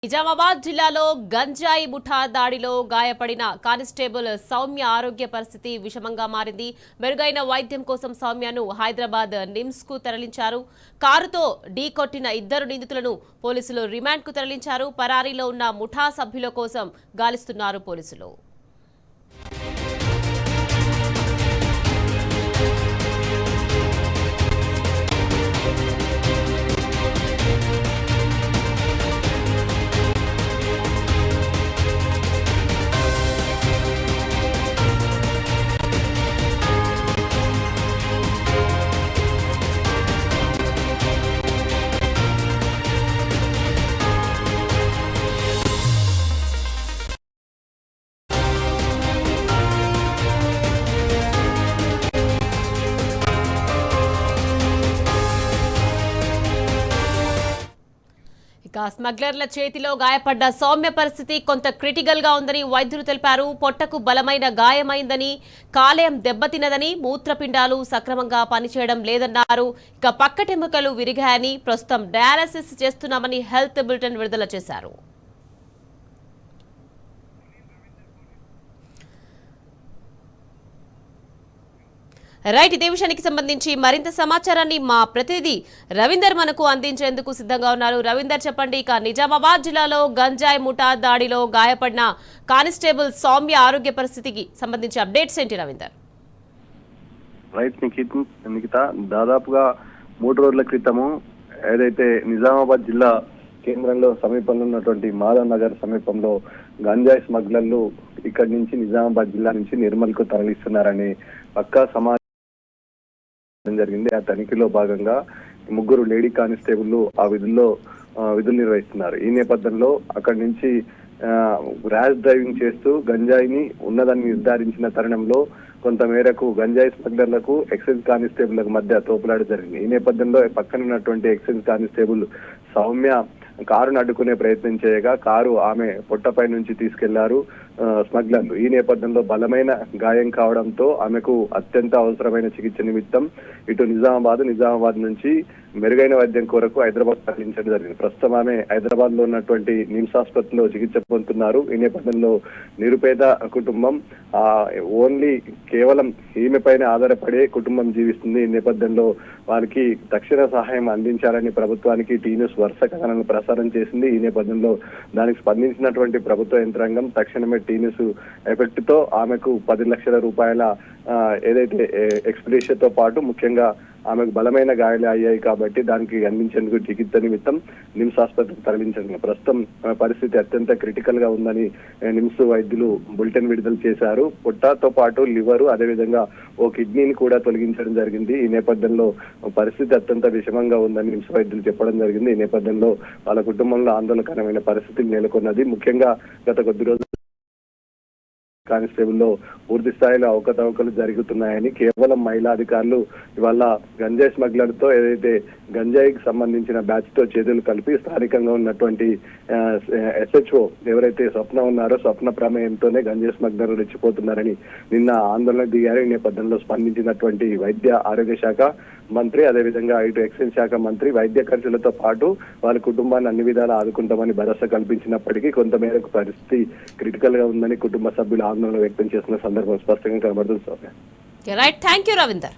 నిజామాబాద్ జిల్లాలో గంజాయి ముఠా దాడిలో గాయపడిన కానిస్టేబుల్ సౌమ్య ఆరోగ్య పరిస్థితి విషమంగా మారింది. మెరుగైన వైద్యం కోసం సౌమ్యను హైదరాబాద్ నిమ్స్ కు తరలించారు. కారుతో ఢీకొట్టిన ఇద్దరు నిందితులను పోలీసులు రిమాండ్ కు తరలించారు. పరారీలో ఉన్న ముఠా సభ్యుల కోసం గాలిస్తున్నారు పోలీసులు. స్మగ్లర్ల చేతిలో గాయపడ్డ సౌమ్య పరిస్థితి కొంత క్రిటికల్ గా ఉందని వైద్యులు తెలిపారు. పొట్టకు బలమైన గాయమైందని, కాలేయం దెబ్బతిన్నదని, మూత్రపిండాలు సక్రమంగా పనిచేయడం లేదన్నారు. ఇక పక్కటెముకలు విరిగాయని, ప్రస్తుతం డయాలసిస్ చేస్తున్నామని హెల్త్ బులెటిన్ విడుదల చేశారు. రైట్, ఇదే విషయానికి సంబంధించి మరింత సమాచారాన్ని మా ప్రతినిధి రవీందర్ మనకు అందించేందుకు సిద్ధంగా ఉన్నారు. రవీందర్, చెప్పండి. ఇక నిజామాబాద్ జిల్లాలో గంజాయి ముఠా దాడిలో గాయపడిన కానిస్టేబుల్ సౌమ్య ఆరోగ్య పరిస్థితికి సంబంధించి అప్డేట్స్ ఏంటి రవీందర్? రైట్ నిఖిత, దాదాపుగా 3 రోజుల క్రితము ఏదైతే నిజామాబాద్ జిల్లా కేంద్రంలో సమీపంలో ఉన్నటువంటి మాధవ్ నగర్ సమీపంలో గంజాయి స్మగ్లర్లు ఇక్కడి నుంచి నిజామాబాద్ జిల్లా నుంచి నిర్మల్ కు తరలిస్తున్నారని పక్కా సమాచారం జరిగింది. ఆ తనిఖీలో భాగంగా 3 లేడీ కానిస్టేబుల్ ఆ విధులు నిర్వహిస్తున్నారు. ఈ నేపథ్యంలో అక్కడి నుంచి ర్యాష్ డ్రైవింగ్ చేస్తూ గంజాయిని ఉన్నదని నిర్ధారించిన తరుణంలో కొంత మేరకు గంజాయి స్మగ్లర్లకు ఎక్సైజ్ కానిస్టేబుల్లకు మధ్య తోపులాట జరిగింది. ఈ నేపథ్యంలో పక్కన ఉన్నటువంటి ఎక్సైజ్ కానిస్టేబుల్ సౌమ్య కారును అడ్డుకునే ప్రయత్నం చేయగా కారు ఆమె పొట్టపై నుంచి తీసుకెళ్లారు స్మగ్లర్లు. ఈ నేపథ్యంలో బలమైన గాయం కావడంతో ఆమెకు అత్యంత అవసరమైన చికిత్స నిమిత్తం ఇటు నిజామాబాద్ నుంచి మెరుగైన వైద్యం కొరకు హైదరాబాద్ తరలించడం జరిగింది. ప్రస్తుతం ఆమె హైదరాబాద్ లో ఉన్నటువంటి నిమ్స్ ఆసుపత్రిలో చికిత్స పొందుతున్నారు. ఈ నేపథ్యంలో నిరుపేద కుటుంబం ఓన్లీ కేవలం ఈమె పైన ఆధారపడే కుటుంబం జీవిస్తుంది. ఈ నేపథ్యంలో వారికి తక్షణ సహాయం అందించాలని ప్రభుత్వానికి టీ న్యూస్ వరుస కథనాలను ప్రసారం చేసింది. ఈ నేపథ్యంలో దానికి స్పందించినటువంటి ప్రభుత్వ యంత్రాంగం తక్షణమే టీ న్యూస్ ఎఫెక్ట్ తో ఆమెకు 10 లక్షల రూపాయల ఏదైతే ఎక్స్‌గ్రేషియా తో పాటు ముఖ్యంగా ఆమెకు బలమైన గాయాలు అయ్యాయి కాబట్టి దానికి అందించేందుకు చికిత్స నిమిత్తం నిమ్స్ ఆసుపత్రికి తరలించారు. ప్రస్తుతం పరిస్థితి అత్యంత క్రిటికల్ గా ఉందని నిమ్స్ వైద్యులు బులెటిన్ విడుదల చేశారు. పొట్టతో పాటు లివర్, అదేవిధంగా ఓ కిడ్నీని కూడా తొలగించడం జరిగింది. ఈ నేపథ్యంలో పరిస్థితి అత్యంత విషమంగా ఉందని నిమ్స్ వైద్యులు చెప్పడం జరిగింది. ఈ నేపథ్యంలో వాళ్ళ కుటుంబంలో ఆందోళనకరమైన పరిస్థితులు నెలకొన్నది. ముఖ్యంగా గత కొద్ది రోజులు కానిస్టేబుల్ లో పూర్తి స్థాయిలో అవకతవకలు జరుగుతున్నాయని, కేవలం మహిళా అధికారులు ఇవాళ గంజాయి స్మగ్లర్ తో ఏదైతే గంజాయికి సంబంధించిన బ్యాచ్ తో చేతులు కలిపి స్థానికంగా ఉన్నటువంటి SHO ఎవరైతే స్వప్న ఉన్నారో స్వప్న ప్రమేయంతోనే గంజాయి స్మగ్లర్లు రెచ్చిపోతున్నారని నిన్న ఆందోళన దిగారు. ఈ నేపథ్యంలో స్పందించినటువంటి వైద్య ఆరోగ్య శాఖ మంత్రి, అదేవిధంగా ఇటు ఎక్సైజ్ శాఖ మంత్రి వైద్య ఖర్చులతో పాటు వాళ్ళ కుటుంబాన్ని అన్ని విధాలా ఆదుకుంటామని భరోసా కల్పించినప్పటికీ కొంతమేరకు పరిస్థితి క్రిటికల్ గా ఉందని కుటుంబ సభ్యులు ఆందోళన వ్యక్తం చేస్తున్న సందర్భం స్పష్టంగా కనబడుతుంది. Right, thank you Ravinder.